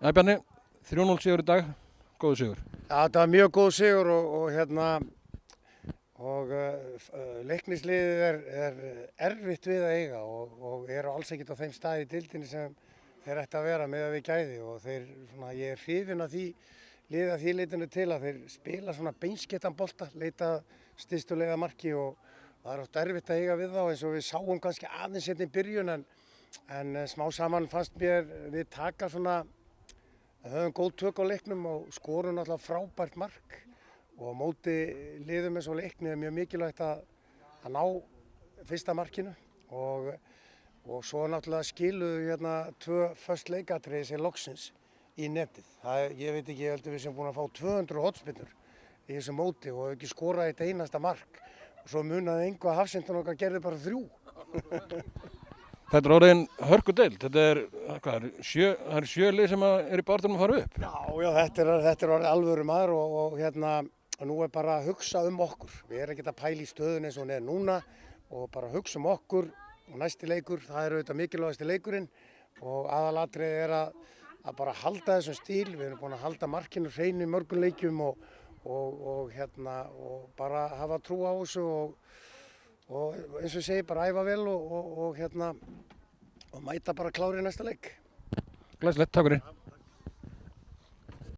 Já, Bjarni, 3-0 sigur í dag, góður sigur. Já, þetta var mjög góð sigur Leiknisliðið er erfitt við að eiga og eru alls ekkert á þeim stað í deildinni sem þeir ætti að vera með að við gæði og ég er hrifinn af því liðið að því leitinu til að þeir spila svona beinskettan bolta, leita stystulega marki og það er oft erfitt að eiga við þá eins og við sáum kannski aðeins hérna í byrjun en smá saman fannst mér við taka svona höfum góð tök á leiknum og skorum náttúrulega frábært mark og á móti liðum eins og Leikni er mjög mikilvægt að ná fyrsta markinu og svo náttúrulega skiluðu hérna 2 föst leikatriði sér loksins í netið. Ég veit ekki, ég heldur við sem búin að fá 200 hornspyrnur í þessu móti og ekki skorað eitt einasta mark og svo munaði engu að hafsendun okkar gerði bara 3. Þetta er orðin hörkudeild, þetta er, hvað, það eru 7 lið sem er í barðunum að fara upp. Já, þetta er orðið alvöru maður og nú er bara að hugsa okkur. Við erum ekki að pæla í stöðun eins og hún er núna og bara hugsa okkur og næsti leikur, það er auðvitað mikilvægasti leikurinn og aðalatriðið er að bara halda þessum stíl. Við erum búin að halda markinu hreinu í mörgum leikjum og bara hafa trú á þessu og eins og ég segi bara æfa vel og mæta bara klári í næsta leik. Glæsilegt, takk fyrir.